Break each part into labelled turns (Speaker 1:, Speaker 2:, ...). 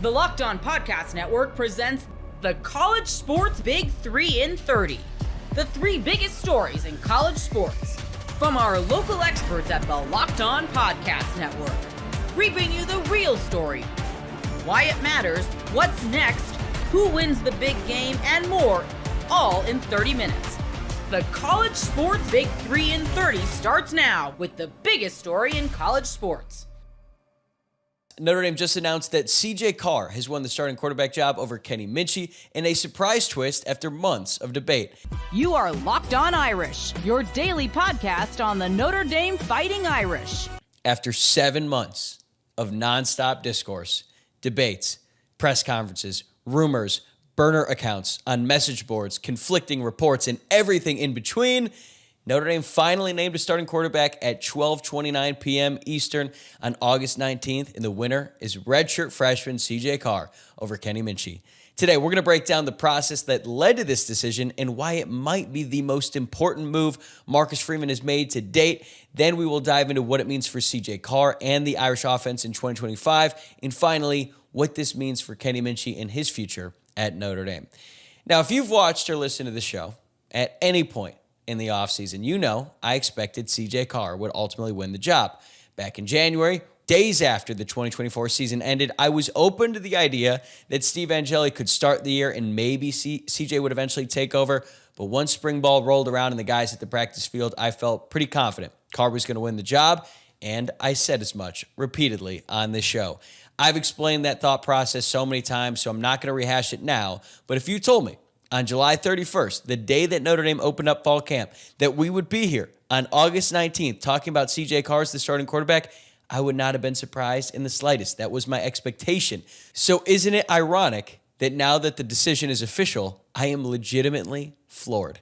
Speaker 1: The Locked On Podcast Network presents the College Sports Big 3 in 30. The three biggest stories in college sports. From our local experts at the Locked On Podcast Network. Bringing you the real story. Why it matters, what's next, who wins the big game, and more, all in 30 minutes. The College Sports Big 3 in 30 starts now with the biggest story in college sports.
Speaker 2: Notre Dame just announced that CJ Carr has won the starting quarterback job over Kenny Minchey in a surprise twist after months of debate.
Speaker 1: You are Locked On Irish, your daily podcast on the Notre Dame Fighting Irish.
Speaker 2: After 7 months of nonstop discourse, debates, press conferences, rumors, burner accounts on message boards, conflicting reports, and everything in between, Notre Dame finally named a starting quarterback at 12:29 p.m. Eastern on August 19th, and the winner is redshirt freshman CJ Carr over Kenny Minchey. Today, we're going to break down the process that led to this decision and why it might be the most important move Marcus Freeman has made to date. Then we will dive into what it means for CJ Carr and the Irish offense in 2025. And finally, what this means for Kenny Minchey and his future at Notre Dame. Now, if you've watched or listened to the show at any point in the offseason, you know I expected CJ Carr would ultimately win the job. Back in January, days after the 2024 season ended, I was open to the idea that Steve Angeli could start the year and maybe CJ would eventually take over. But once spring ball rolled around and the guys at the practice field, I felt pretty confident Carr was going to win the job, and I said as much repeatedly on this show. I've explained that thought process so many times, so I'm not going to rehash it now. But if you told me on July 31st, the day that Notre Dame opened up fall camp, that we would be here on August 19th talking about CJ Carr as the starting quarterback, I would not have been surprised in the slightest. That was my expectation. So isn't it ironic that now that the decision is official, I am legitimately floored?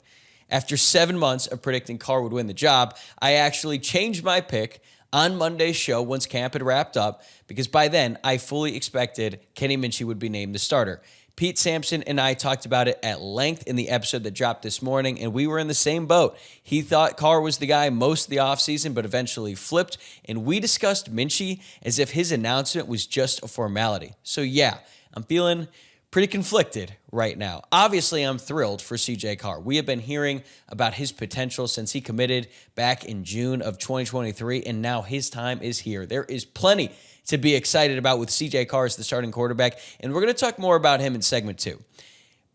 Speaker 2: After 7 months of predicting Carr would win the job, I actually changed my pick on Monday's show once camp had wrapped up, because by then I fully expected Kenny Minchey would be named the starter. Pete Sampson and I talked about it at length in the episode that dropped this morning, and we were in the same boat. He thought Carr was the guy most of the offseason, but eventually flipped, and we discussed Minchey as if his announcement was just a formality. So yeah, I'm feeling pretty conflicted right now. Obviously, I'm thrilled for CJ Carr. We have been hearing about his potential since he committed back in June of 2023, and now his time is here. There is plenty to be excited about with CJ Carr as the starting quarterback, and we're going to talk more about him in segment 2.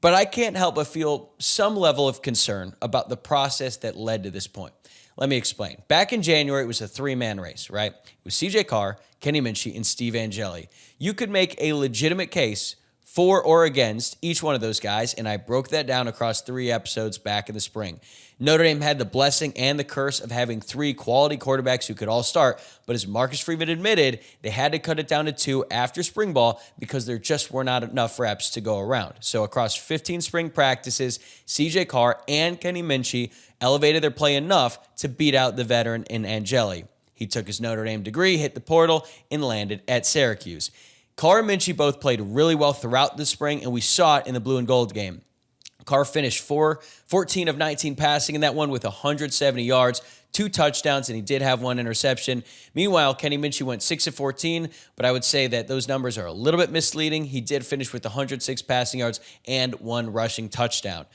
Speaker 2: But I can't help but feel some level of concern about the process that led to this point. Let me explain. Back in January, it was a 3-man race, right? It was CJ Carr, Kenny Minchey, and Steve Angeli. You could make a legitimate case for or against each one of those guys, and I broke that down across 3 episodes back in the spring. Notre Dame had the blessing and the curse of having 3 quality quarterbacks who could all start, but as Marcus Freeman admitted, they had to cut it down to 2 after spring ball because there just were not enough reps to go around. So across 15 spring practices, CJ Carr and Kenny Minchey elevated their play enough to beat out the veteran in Angeli. He took his Notre Dame degree, hit the portal, and landed at Syracuse. Carr and Minchey both played really well throughout the spring, and we saw it in the blue and gold game. Carr finished 14 of 19 passing in that one with 170 yards, 2 touchdowns, and he did have 1 interception. Meanwhile, Kenny Minchey went 6 of 14, but I would say that those numbers are a little bit misleading. He did finish with 106 passing yards and 1 rushing touchdown.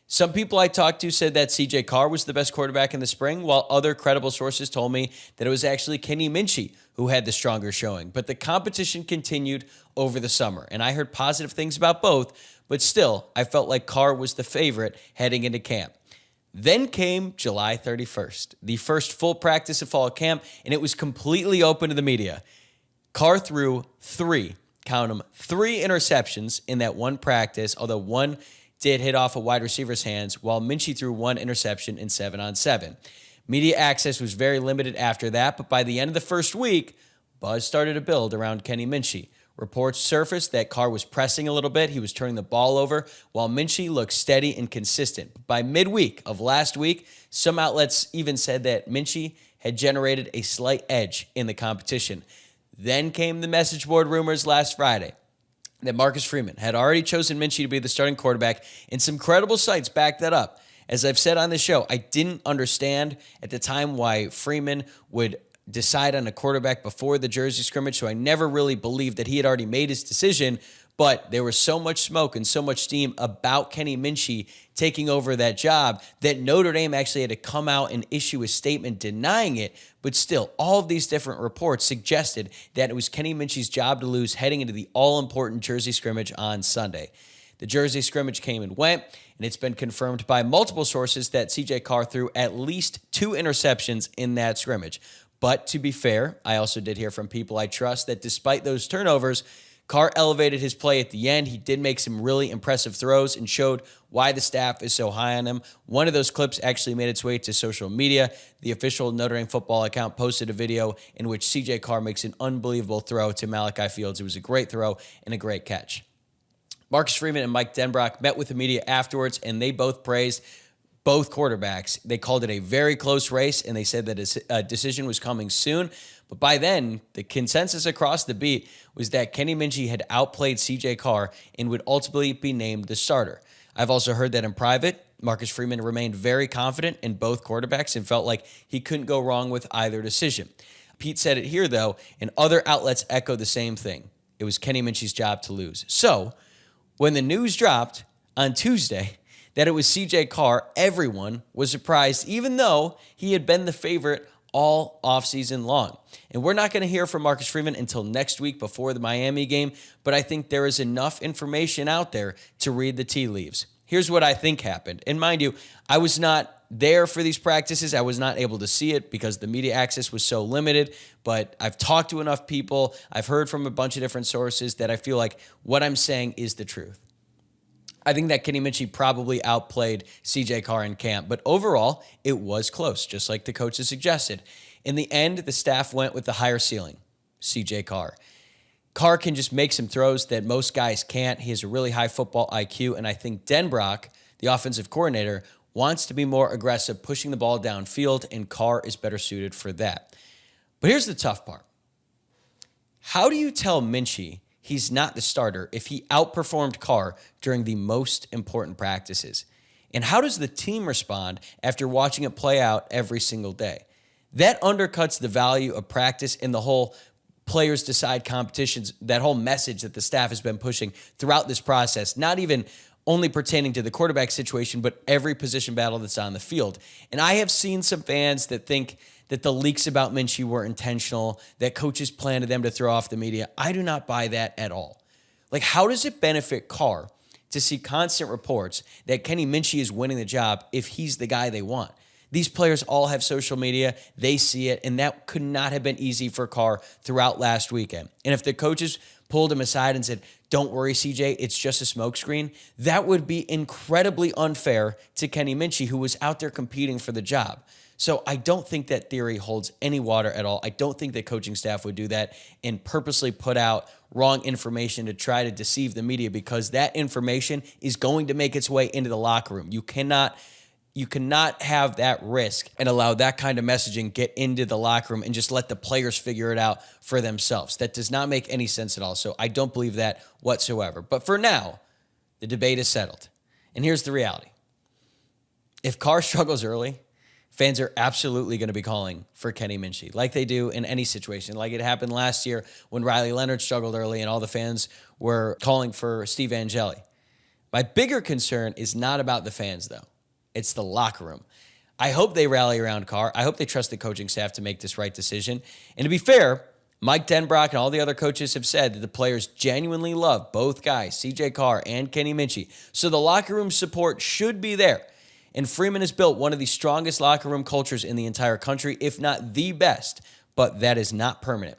Speaker 2: Some people I talked to said that CJ Carr was the best quarterback in the spring, while other credible sources told me that it was actually Kenny Minchey who had the stronger showing. But the competition continued over the summer, and I heard positive things about both, but still, I felt like Carr was the favorite heading into camp. Then came July 31st, the first full practice of fall camp, and it was completely open to the media. Carr threw 3, count them, 3 interceptions in that one practice, although one did hit off a wide receiver's hands, while Minchey threw 1 interception in 7-on-7. Media access was very limited after that, but by the end of the first week, buzz started to build around Kenny Minchey. Reports surfaced that Carr was pressing a little bit. He was turning the ball over, while Minchey looked steady and consistent. By midweek of last week, some outlets even said that Minchey had generated a slight edge in the competition. Then came the message board rumors last Friday that Marcus Freeman had already chosen Minchey to be the starting quarterback, and some credible sites backed that up. As I've said on the show, I didn't understand at the time why Freeman would decide on a quarterback before the Jersey scrimmage, so I never really believed that he had already made his decision. But there was so much smoke and so much steam about Kenny Minchey taking over that job that Notre Dame actually had to come out and issue a statement denying it. But still, all of these different reports suggested that it was Kenny Minchey's job to lose heading into the all-important Jersey scrimmage on Sunday. The Jersey scrimmage came and went, and it's been confirmed by multiple sources that CJ Carr threw at least 2 interceptions in that scrimmage. But to be fair, I also did hear from people I trust that despite those turnovers, Carr elevated his play at the end. He did make some really impressive throws and showed why the staff is so high on him. One of those clips actually made its way to social media. The official Notre Dame football account posted a video in which CJ Carr makes an unbelievable throw to Malachi Fields. It was a great throw and a great catch. Marcus Freeman and Mike Denbrock met with the media afterwards, and they both praised both quarterbacks. They called it a very close race, and they said that a decision was coming soon. But by then, the consensus across the beat was that Kenny Minchey had outplayed CJ Carr and would ultimately be named the starter. I've also heard that in private, Marcus Freeman remained very confident in both quarterbacks and felt like he couldn't go wrong with either decision. Pete said it here, though, and other outlets echo the same thing. It was Kenny Minchey's job to lose. So, when the news dropped on Tuesday that it was CJ Carr, everyone was surprised, even though he had been the favorite all offseason long. And we're not going to hear from Marcus Freeman until next week before the Miami game, but I think there is enough information out there to read the tea leaves. Here's what I think happened. And mind you, I was not there for these practices. I was not able to see it because the media access was so limited, but I've talked to enough people. I've heard from a bunch of different sources that I feel like what I'm saying is the truth. I think that Kenny Minchey probably outplayed CJ Carr in camp, but overall, it was close, just like the coaches suggested. In the end, the staff went with the higher ceiling, CJ Carr. Carr can just make some throws that most guys can't. He has a really high football IQ, and I think Denbrock, the offensive coordinator, wants to be more aggressive, pushing the ball downfield, and Carr is better suited for that. But here's the tough part. How do you tell Minchey he's not the starter if he outperformed Carr during the most important practices? And how does the team respond after watching it play out every single day? That undercuts the value of practice and the whole players decide competitions, that whole message that the staff has been pushing throughout this process, not even only pertaining to the quarterback situation, but every position battle that's on the field. And I have seen some fans that think that the leaks about Minchey were intentional, that coaches planted them to throw off the media. I do not buy that at all. Like, how does it benefit Carr to see constant reports that Kenny Minchey is winning the job if he's the guy they want? These players all have social media. They see it, and that could not have been easy for Carr throughout last weekend. And if the coaches pulled him aside and said, "Don't worry, CJ, it's just a smokescreen," that would be incredibly unfair to Kenny Minchey, who was out there competing for the job. So I don't think that theory holds any water at all. I don't think the coaching staff would do that and purposely put out wrong information to try to deceive the media, because that information is going to make its way into the locker room. You cannot have that risk and allow that kind of messaging get into the locker room and just let the players figure it out for themselves. That does not make any sense at all. So I don't believe that whatsoever. But for now, the debate is settled. And here's the reality. If Carr struggles early, fans are absolutely going to be calling for Kenny Minchey, like they do in any situation. Like it happened last year when Riley Leonard struggled early and all the fans were calling for Steve Angeli. My bigger concern is not about the fans, though. It's the locker room. I hope they rally around Carr. I hope they trust the coaching staff to make this right decision. And to be fair, Mike Denbrock and all the other coaches have said that the players genuinely love both guys, CJ Carr and Kenny Minchey. So the locker room support should be there. And Freeman has built one of the strongest locker room cultures in the entire country, if not the best. But that is not permanent.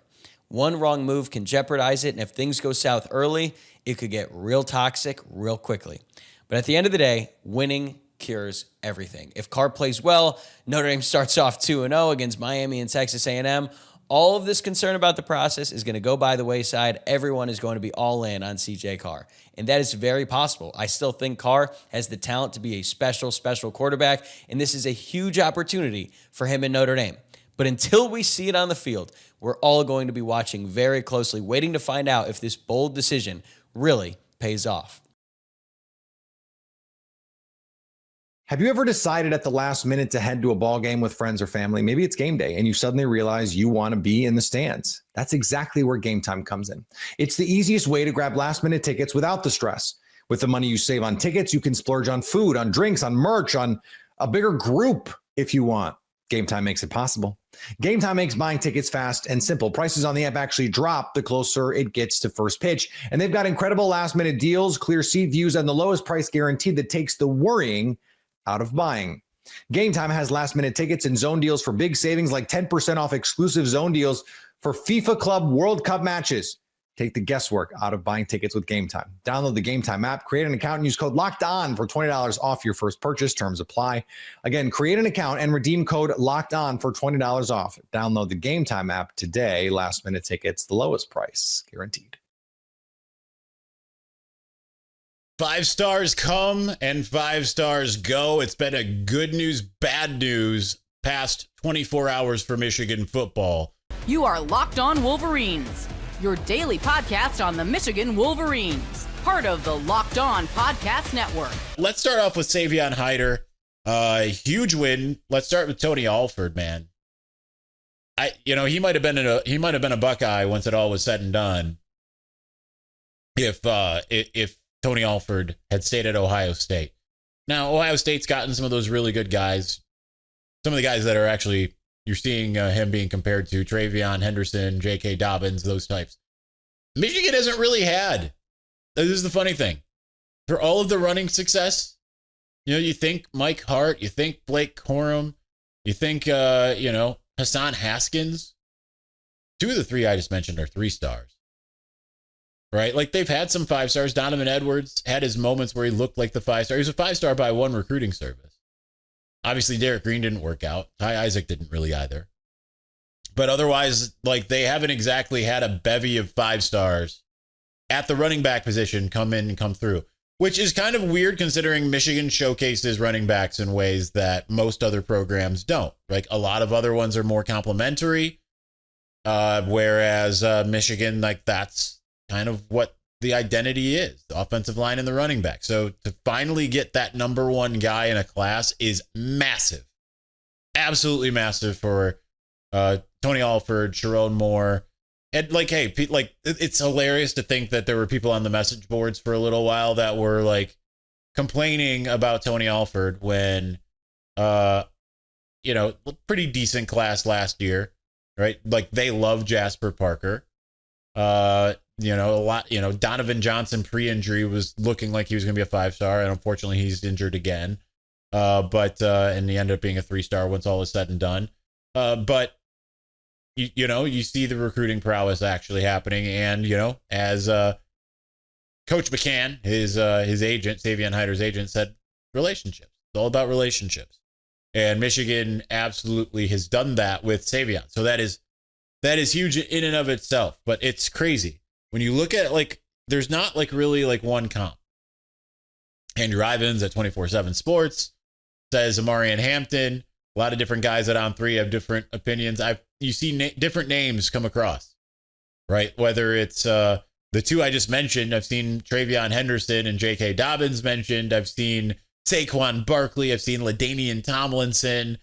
Speaker 2: One wrong move can jeopardize it, and if things go south early, it could get real toxic real quickly. But at the end of the day, winning cures everything. If Carr plays well, Notre Dame starts off 2-0 against Miami and Texas A&M, all of this concern about the process is going to go by the wayside. Everyone is going to be all in on CJ Carr. And that is very possible. I still think Carr has the talent to be a special quarterback, and this is a huge opportunity for him in Notre Dame. But until we see it on the field, we're all going to be watching very closely, waiting to find out if this bold decision really pays off.
Speaker 3: Have you ever decided at the last minute to head to a ball game with friends or family? Maybe it's game day and you suddenly realize you want to be in the stands. That's exactly where Gametime comes in. It's the easiest way to grab last minute tickets without the stress. With the money you save on tickets, you can splurge on food, on drinks, on merch, on a bigger group if you want. Gametime makes it possible. Gametime makes buying tickets fast and simple. Prices on the app actually drop the closer it gets to first pitch. And they've got incredible last minute deals, clear seat views, and the lowest price guarantee that takes the worrying out of buying. Gametime has last minute tickets and zone deals for big savings like 10% off exclusive zone deals for FIFA Club World Cup matches. Take the guesswork out of buying tickets with Gametime. Download the Gametime app, create an account, and use code LOCKEDON for $20 off your first purchase. Terms apply. Again, create an account and redeem code LOCKEDON for $20 off. Download the Gametime app today. Last minute tickets, the lowest price guaranteed.
Speaker 4: 5 stars come and 5 stars go. It's been a good news, bad news past 24 hours for Michigan football.
Speaker 1: You are Locked On Wolverines, your daily podcast on the Michigan Wolverines, part of the Locked On Podcast Network.
Speaker 4: Let's start off with Savion Hiter. Huge win. Let's start with Tony Alford, man. He might have been a Buckeye once it all was said and done. If Tony Alford had stayed at Ohio State. Now, Ohio State's gotten some of those really good guys. Some of the guys that are actually, you're seeing him being compared to Travion Henderson, J.K. Dobbins, those types. Michigan hasn't really had. This is the funny thing. For all of the running success, you think Mike Hart, you think Blake Corum, you think, Hassan Haskins. 2 of the 3 I just mentioned are 3 stars. Right? Like they've had some 5 stars. Donovan Edwards had his moments where he looked like the 5-star. He was a 5-star by one recruiting service. Obviously, Derek Green didn't work out. Ty Isaac didn't really either. But otherwise, like they haven't exactly had a bevy of 5 stars at the running back position come in and come through, which is kind of weird considering Michigan showcases running backs in ways that most other programs don't. Like a lot of other ones are more complimentary, whereas Michigan, like that's kind of what the identity is, the offensive line and the running back. So to finally get that number one guy in a class is massive. Absolutely massive for Tony Alford, Sharon Moore. And it's hilarious to think that there were people on the message boards for a little while that were like complaining about Tony Alford when, pretty decent class last year, right? Like they love Jasper Parker. Donovan Johnson pre-injury was looking like he was going to be a 5-star, and unfortunately he's injured again. And he ended up being a 3-star once all is said and done. But you see the recruiting prowess actually happening, and as Coach McCann, his agent, Savion Hiter's agent, said, relationships. It's all about relationships, and Michigan absolutely has done that with Savion. So that is huge in and of itself, but it's crazy. When you look at there's not really one comp. Andrew Ivins at 24/7 Sports says Amarian Hampton. A lot of different guys at On3 have different opinions. You see different names come across, right? Whether it's the 2 I just mentioned, I've seen Travion Henderson and J.K. Dobbins mentioned. I've seen Saquon Barkley. I've seen LaDainian Tomlinson.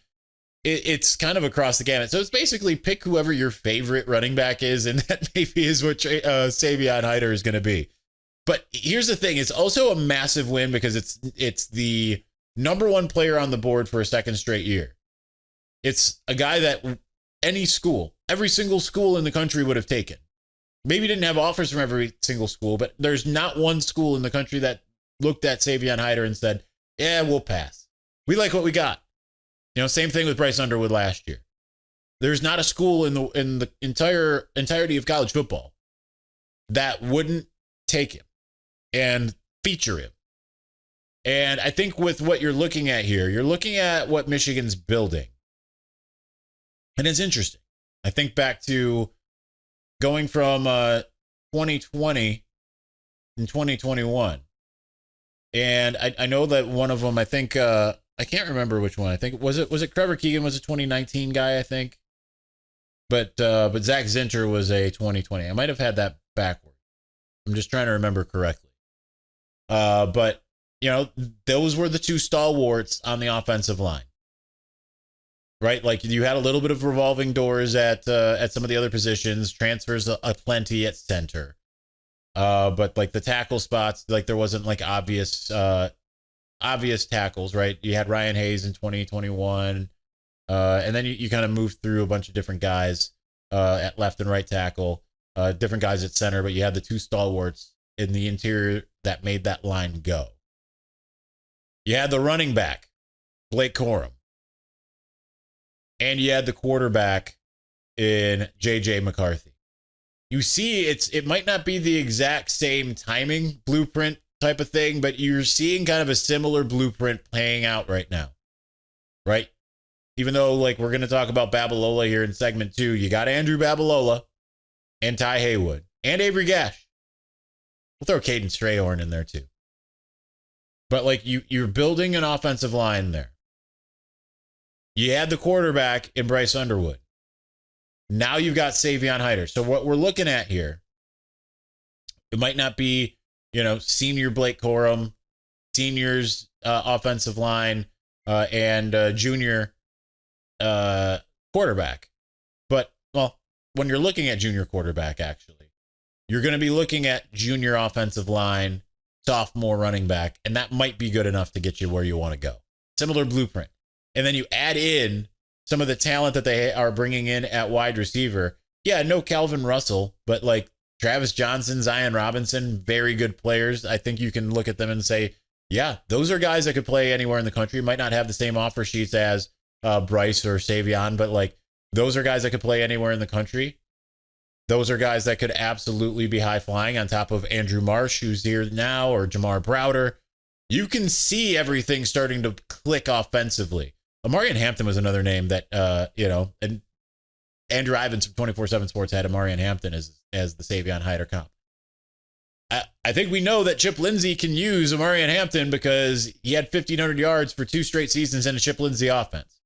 Speaker 4: It's kind of across the gamut. So it's basically pick whoever your favorite running back is, and that maybe is what Savion Hiter is going to be. But here's the thing. It's also a massive win because it's the number 1 player on the board for a second straight year. It's a guy that every single school in the country would have taken. Maybe didn't have offers from every single school, but there's not one school in the country that looked at Savion Hiter and said, yeah, we'll pass. We like what we got. Same thing with Bryce Underwood last year. There's not a school in the entirety of college football that wouldn't take him and feature him. And I think with what you're looking at here, you're looking at what Michigan's building. And it's interesting. I think back to going from 2020 and 2021. And I know that one of them, I think, I can't remember which one. I think was it Trevor Keegan was a 2019 guy, I think. But Zach Zinter was a 2020. I might have had that backward. I'm just trying to remember correctly. But those were the two stalwarts on the offensive line. Right? Like you had a little bit of revolving doors at some of the other positions, transfers a plenty at center. But like the tackle spots, like there wasn't like obvious tackles, right? You had Ryan Hayes in 2021. And then you kind of moved through a bunch of different guys at left and right tackle, different guys at center, but you had the two stalwarts in the interior that made that line go. You had the running back, Blake Corum. And you had the quarterback in JJ McCarthy. You see, it might not be the exact same timing blueprint type of thing, but you're seeing kind of a similar blueprint playing out right now, right? Even though, like, we're going to talk about Babalola here in segment 2, you got Andrew Babalola and Ty Haywood and Avery Gash. We'll throw Caden Strayhorn in there too. But like you're building an offensive line there. You had the quarterback in Bryce Underwood. Now you've got Savion Hiter. So what we're looking at here, it might not be, senior Blake Corum, seniors offensive line, and junior quarterback. But, well, when you're looking at junior quarterback, actually, you're going to be looking at junior offensive line, sophomore running back, and that might be good enough to get you where you want to go. Similar blueprint. And then you add in some of the talent that they are bringing in at wide receiver. Yeah, no Calvin Russell, but like Travis Johnson, Zion Robinson, very good players. I think you can look at them and say, yeah, those are guys that could play anywhere in the country. Might not have the same offer sheets as Bryce or Savion, but like those are guys that could play anywhere in the country. Those are guys that could absolutely be high flying on top of Andrew Marsh, who's here now, or Jamar Browder. You can see everything starting to click offensively. Amarian Hampton was another name that, and Andrew Ivins from 24/7 Sports had Amarian Hampton as the Savion Hiter comp. I think we know that Chip Lindsey can use Amarian Hampton because he had 1,500 yards for 2 straight seasons in a Chip Lindsey offense.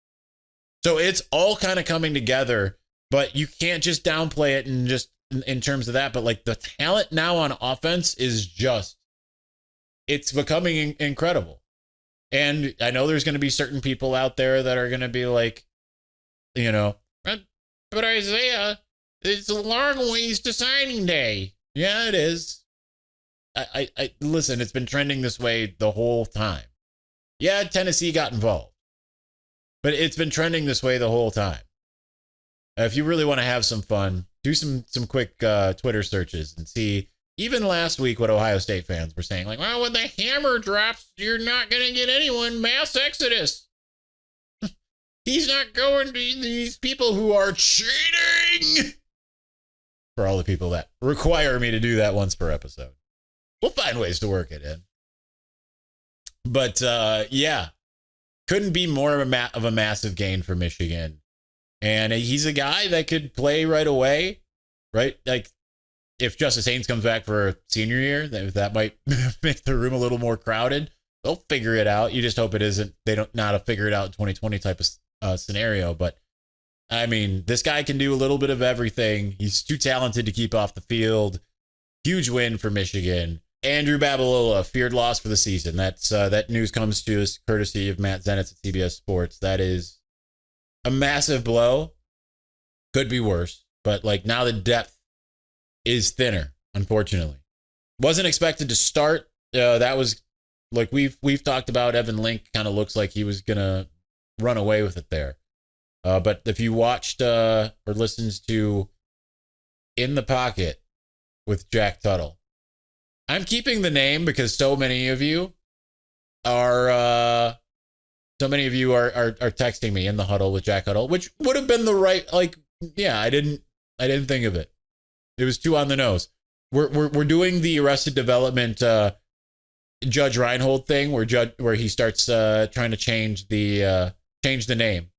Speaker 4: So it's all kind of coming together, but you can't just downplay it and just in terms of that. But like the talent now on offense is it's becoming incredible. And I know there's going to be certain people out there that are going to be like, but Isaiah, it's a long ways to signing day. Yeah, it is. I listen, it's been trending this way the whole time. Yeah, Tennessee got involved, but it's been trending this way the whole time. If you really want to have some fun, do some quick Twitter searches and see. Even last week, what Ohio State fans were saying, like, well, when the hammer drops, you're not going to get anyone. Mass exodus. He's not going to these people who are cheating. For all the people that require me to do that once per episode. We'll find ways to work it in. But, yeah, couldn't be more of a massive gain for Michigan. And he's a guy that could play right away, right? Like, if Justice Haynes comes back for a senior year, that might make the room a little more crowded. They'll figure it out. You just hope it isn't. They don't not a figure it out in 2020 type of scenario. But I mean, this guy can do a little bit of everything. He's too talented to keep off the field. Huge win for Michigan. Andrew Babalola, feared loss for the season. That news comes to us courtesy of Matt Zenitz at CBS Sports. That is a massive blow. Could be worse, but like now the depth is thinner, unfortunately. Wasn't expected to start. That was like we've talked about. Evan Link kind of looks like he was gonna run away with it there. But if you watched or listens to In the Pocket with Jack Tuttle, I'm keeping the name because so many of you are texting me In the Huddle with Jack Tuttle, which would have been the right, like, yeah, I didn't think of it. It was too on the nose. We're doing the Arrested Development Judge Reinhold thing where he starts trying to change the name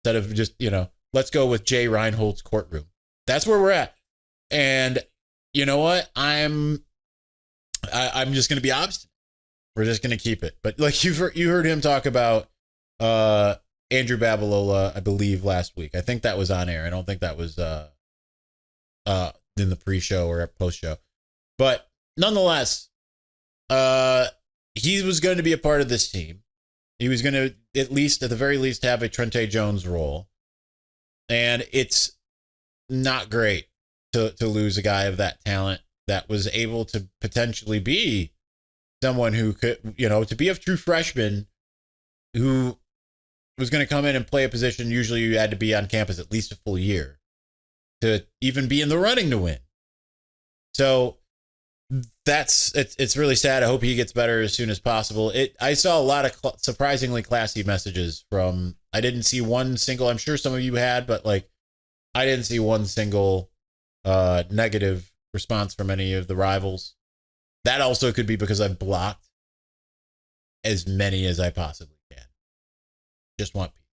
Speaker 4: instead of just, let's go with Jay Reinhold's Courtroom. That's where we're at. And you know what? I'm just going to be obstinate. We're just going to keep it. But like you heard him talk about Andrew Babalola, I believe last week. I think that was on air. I don't think that was in the pre-show or post-show. But nonetheless, he was going to be a part of this team. He was going to, at the very least, have a Trente Jones role. And it's not great to lose a guy of that talent that was able to potentially be someone who could, to be a true freshman who was going to come in and play a position. Usually you had to be on campus at least a full year to even be in the running to win. So it's really sad. I hope he gets better as soon as possible. I saw a lot of surprisingly classy messages from, I didn't see one single, I'm sure some of you had, but I didn't see one single negative response from any of the rivals. That also could be because I've blocked as many as I possibly can. Just want people.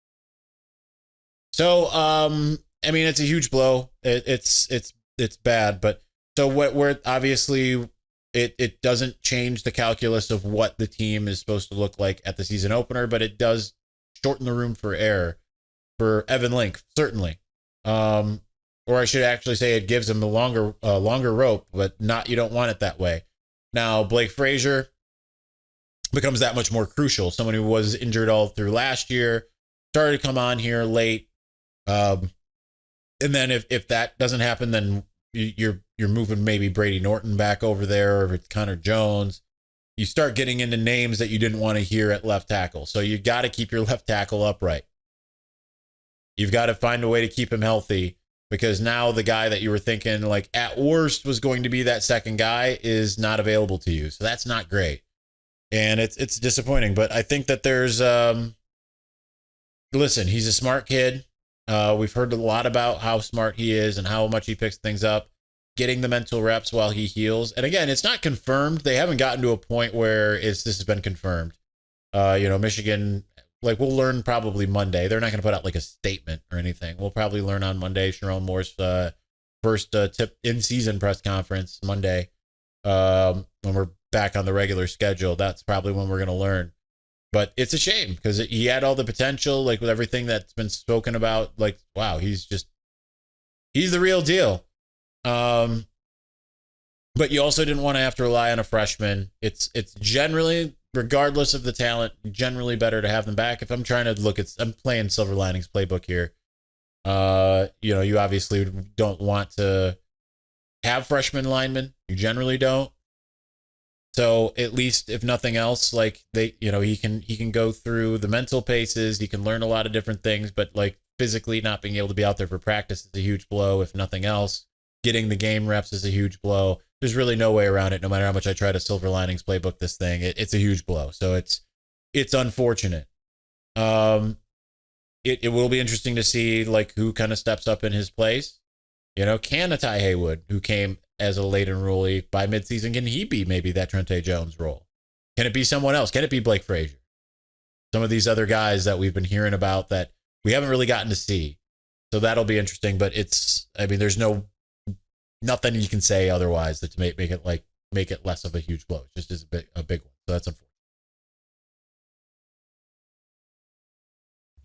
Speaker 4: So, it's a huge blow. It's bad, but so we're obviously it doesn't change the calculus of what the team is supposed to look like at the season opener, but it does shorten the room for error for Evan Link, certainly. Or I should actually say it gives him the longer rope, but you don't want it that way. Now, Blake Frazier becomes that much more crucial. Someone who was injured all through last year, started to come on here late. And then if that doesn't happen, then you're moving maybe Brady Norton back over there, or if it's Connor Jones. You start getting into names that you didn't want to hear at left tackle. So you got to keep your left tackle upright. You've got to find a way to keep him healthy, because now the guy that you were thinking at worst was going to be that second guy is not available to you. So that's not great. And it's disappointing, but I think that there's, listen, he's a smart kid. We've heard a lot about how smart he is and how much he picks things up, getting the mental reps while he heals. And again, it's not confirmed. They haven't gotten to a point where this has been confirmed. Michigan, we'll learn probably Monday. They're not going to put out a statement or anything. We'll probably learn on Monday. Sharon Moore's first tip in season press conference Monday, when we're back on the regular schedule. That's probably when we're going to learn. But it's a shame because he had all the potential, with everything that's been spoken about. Wow, he's the real deal. But you also didn't want to have to rely on a freshman. It's generally, regardless of the talent, generally better to have them back. If I'm trying to I'm playing Silver Linings playbook here. You obviously don't want to have freshman linemen. You generally don't. So at least, if nothing else, he can go through the mental paces. He can learn a lot of different things, but physically not being able to be out there for practice is a huge blow. If nothing else, getting the game reps is a huge blow. There's really no way around it. No matter how much I try to Silver Linings playbook this thing, it's a huge blow. So it's unfortunate. It will be interesting to see who kind of steps up in his place. Can a Ty Haywood, who came as a late enrollee by midseason, can he be maybe that Trente Jones role? Can it be someone else? Can it be Blake Frazier? Some of these other guys that we've been hearing about that we haven't really gotten to see. So that'll be interesting, but there's nothing you can say otherwise that to make it less of a huge blow. It just is a big one. So that's unfortunate.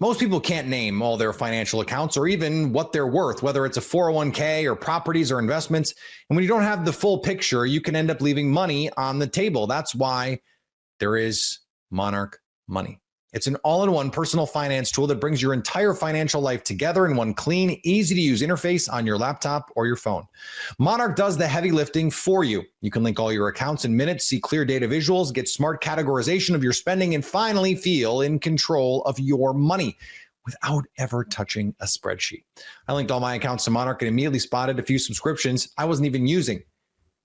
Speaker 3: Most people can't name all their financial accounts or even what they're worth, whether it's a 401k or properties or investments. And when you don't have the full picture, you can end up leaving money on the table. That's why there is Monarch Money. It's an all-in-one personal finance tool that brings your entire financial life together in one clean, easy-to-use interface on your laptop or your phone. Monarch does the heavy lifting for you. You can link all your accounts in minutes, see clear data visuals, get smart categorization of your spending, and finally feel in control of your money without ever touching a spreadsheet. I linked all my accounts to Monarch and immediately spotted a few subscriptions I wasn't even using.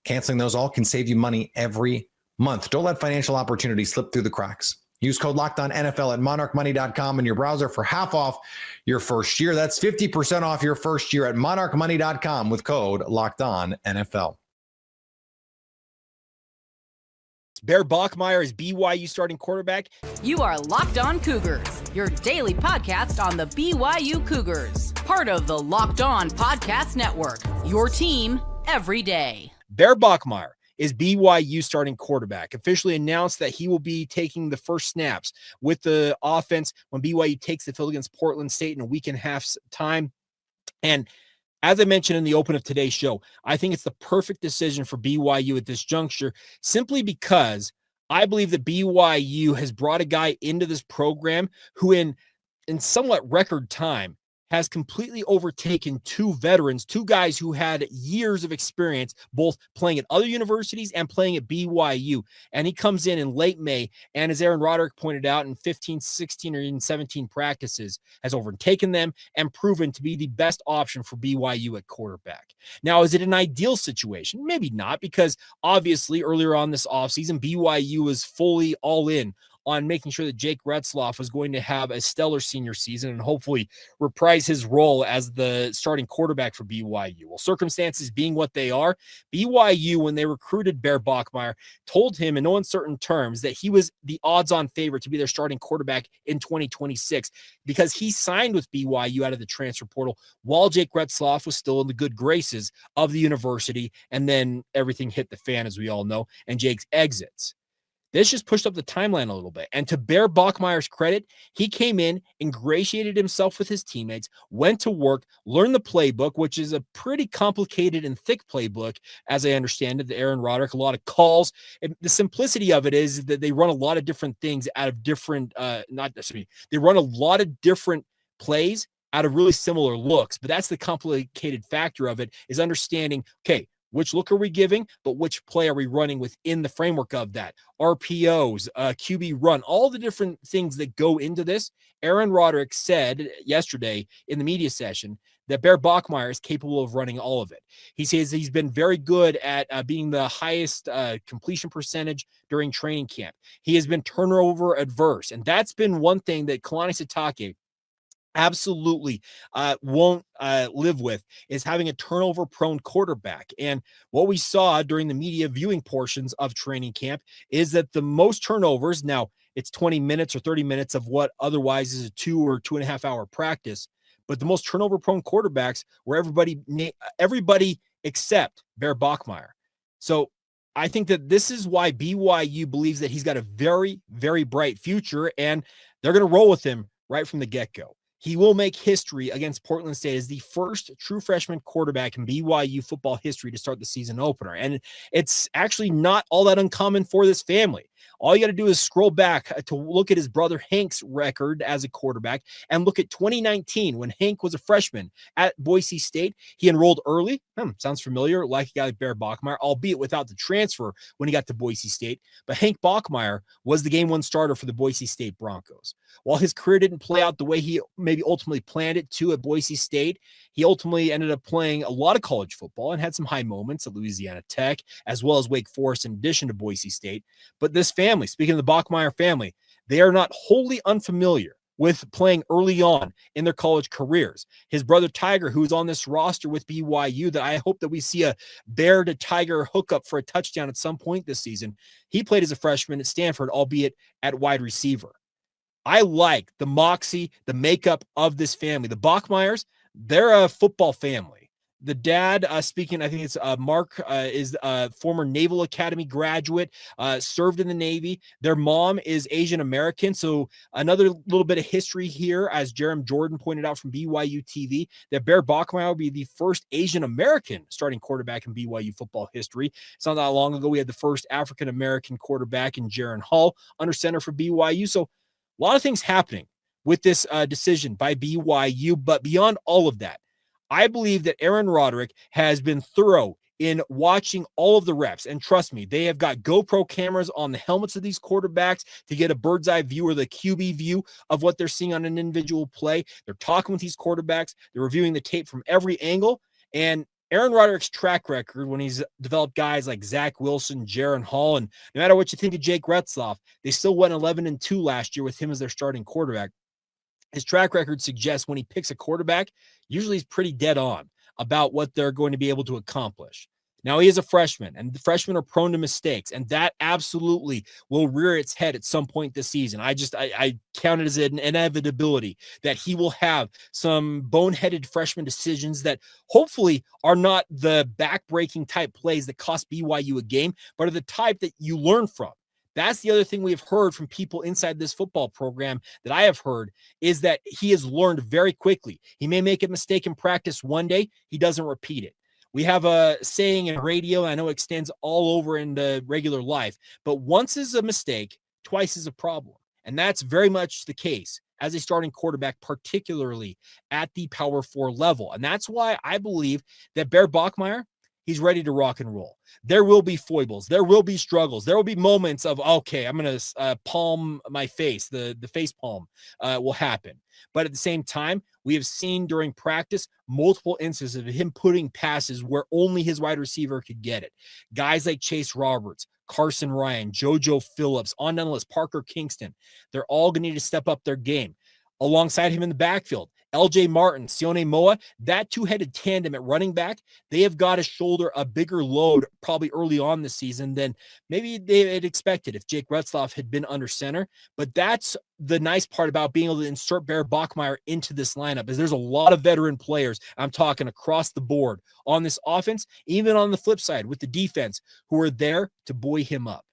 Speaker 3: Canceling those all can save you money every month. Don't let financial opportunities slip through the cracks. Use code LOCKEDONNFL at monarchmoney.com in your browser for half off your first year. That's 50% off your first year at monarchmoney.com with code LOCKEDONNFL.
Speaker 5: Bear Bachmeier is BYU starting quarterback.
Speaker 1: You are Locked On Cougars, your daily podcast on the BYU Cougars. Part of the Locked On Podcast Network, your team every day.
Speaker 5: Bear Bachmeier is BYU starting quarterback. Officially announced that he will be taking the first snaps with the offense when BYU takes the field against Portland State in a week and a half's time. And as I mentioned in the open of today's show, I think it's the perfect decision for BYU at this juncture, simply because I believe that BYU has brought a guy into this program who in somewhat record time has completely overtaken two veterans, two guys who had years of experience, both playing at other universities and playing at BYU. And he comes in late May, and as Aaron Roderick pointed out, in 15, 16, or even 17 practices, has overtaken them and proven to be the best option for BYU at quarterback. Now, is it an ideal situation? Maybe not, because obviously earlier on this offseason, BYU was fully all in on making sure that Jake Retzloff was going to have a stellar senior season and hopefully reprise his role as the starting quarterback for BYU. Well, circumstances being what they are, BYU, when they recruited Bear Bachmeier, told him in no uncertain terms that he was the odds-on favorite to be their starting quarterback in 2026 because he signed with BYU out of the transfer portal while Jake Retzloff was still in the good graces of the university, and then everything hit the fan, as we all know, and Jake's exits. This just pushed up the timeline a little bit. And to Bear Bachmeier's credit, he came in, ingratiated himself with his teammates, went to work, learned the playbook, which is a pretty complicated and thick playbook, as I understand it, the Aaron Roderick, a lot of calls. And the simplicity of it is that they run a lot of different things out of different, they run a lot of different plays out of really similar looks. But that's the complicated factor of it, is understanding, okay, which look are we giving, but which play are we running within the framework of that? RPOs, QB run, all the different things that go into this. Aaron Roderick said yesterday in the media session that Bear Bachmeier is capable of running all of it. He says he's been very good at being the highest completion percentage during training camp. He has been turnover adverse, and that's been one thing that Kalani Sitake absolutely won't live with, is having a turnover prone quarterback. And what we saw during the media viewing portions of training camp is that the most turnovers, now it's 20 minutes or 30 minutes of what otherwise is a 2 or 2.5 hour practice, but the most turnover prone quarterbacks were everybody except Bear Bachmeier. So I think that this is why BYU believes that he's got a very, very bright future, and they're going to roll with him right from the get-go. He will make history against Portland State as the first true freshman quarterback in BYU football history to start the season opener. And it's actually not all that uncommon for this family. All you got to do is scroll back to look at his brother Hank's record as a quarterback and look at 2019 when Hank was a freshman at Boise State. He enrolled early. Sounds familiar, like a guy like Bear Bachmeier, albeit without the transfer when he got to Boise State. But Hank Bachmeier was the game one starter for the Boise State Broncos. While his career didn't play out the way he maybe ultimately planned it to at Boise State, he ultimately ended up playing a lot of college football and had some high moments at Louisiana Tech, as well as Wake Forest in addition to Boise State. But this family, speaking of the Bachmeier family, they are not wholly unfamiliar with playing early on in their college careers. His brother Tiger, who is on this roster with BYU, that I hope that we see a Bear to Tiger hookup for a touchdown at some point this season. He played as a freshman at Stanford, albeit at wide receiver. I like the moxie, the makeup of this family. The Bachmeiers, they're a football family. The dad, speaking, I think it's Mark, is a former Naval Academy graduate, served in the Navy. Their mom is Asian American. So another little bit of history here, as Jerem Jordan pointed out from BYU TV, that Bear Bachmeier will be the first Asian American starting quarterback in BYU football history. It's not that long ago we had the first African American quarterback in Jaron Hall under center for BYU. So a lot of things happening with this decision by BYU. But beyond all of that, I believe that Aaron Roderick has been thorough in watching all of the reps. And trust me, they have got GoPro cameras on the helmets of these quarterbacks to get a bird's eye view or the QB view of what they're seeing on an individual play. They're talking with these quarterbacks. They're reviewing the tape from every angle. And Aaron Roderick's track record, when he's developed guys like Zach Wilson, Jaron Hall, and no matter what you think of Jake Retzloff, they still went 11-2 last year with him as their starting quarterback. His track record suggests when he picks a quarterback, usually he's pretty dead on about what they're going to be able to accomplish. Now, he is a freshman, and the freshmen are prone to mistakes, and that absolutely will rear its head at some point this season. I count it as an inevitability that he will have some boneheaded freshman decisions that hopefully are not the back-breaking type plays that cost BYU a game, but are the type that you learn from. That's the other thing we have heard from people inside this football program that I have heard, is that he has learned very quickly. He may make a mistake in practice one day. He doesn't repeat it. We have a saying in radio, and I know it extends all over into regular life, but once is a mistake, twice is a problem. And that's very much the case as a starting quarterback, particularly at the Power 4 level. And that's why I believe that Bear Bachmeier, he's ready to rock and roll. There will be foibles. There will be struggles. There will be moments of, okay, I'm going to palm my face. The face palm will happen. But at the same time, we have seen during practice multiple instances of him putting passes where only his wide receiver could get it. Guys like Chase Roberts, Carson Ryan, JoJo Phillips, on down the list, Parker Kingston, they're all going to need to step up their game. Alongside him in the backfield, LJ Martin, Sione Moa, that two-headed tandem at running back, they have got to shoulder a bigger load probably early on this season than maybe they had expected if Jake Retzlaff had been under center. But that's the nice part about being able to insert Bear Bachmeier into this lineup is there's a lot of veteran players, I'm talking across the board, on this offense, even on the flip side with the defense, who are there to buoy him up.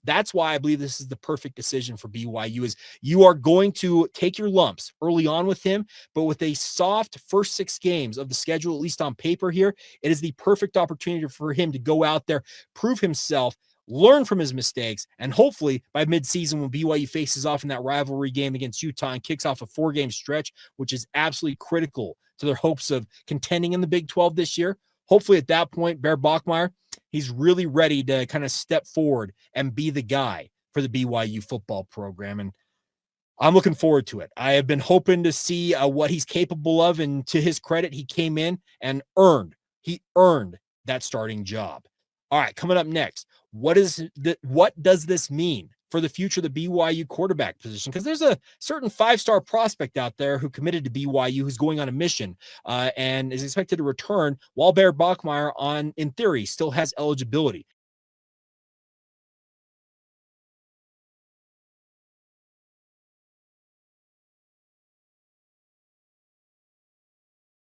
Speaker 5: That's why I believe this is the perfect decision for BYU is you are going to take your lumps early on with him, but with a soft first 6 games of the schedule, at least on paper here, it is the perfect opportunity for him to go out there, prove himself, learn from his mistakes, and hopefully by midseason when BYU faces off in that rivalry game against Utah and kicks off a 4-game stretch, which is absolutely critical to their hopes of contending in the Big 12 this year. Hopefully at that point, Bear Bachmeier, he's really ready to kind of step forward and be the guy for the BYU football program. And I'm looking forward to it. I have been hoping to see what he's capable of. And to his credit, he came in and earned that starting job. All right, coming up next, what does this mean for the future of the BYU quarterback position? Because there's a certain 5-star prospect out there who committed to BYU who's going on a mission and is expected to return while Bear Bachmeier in theory, still has eligibility.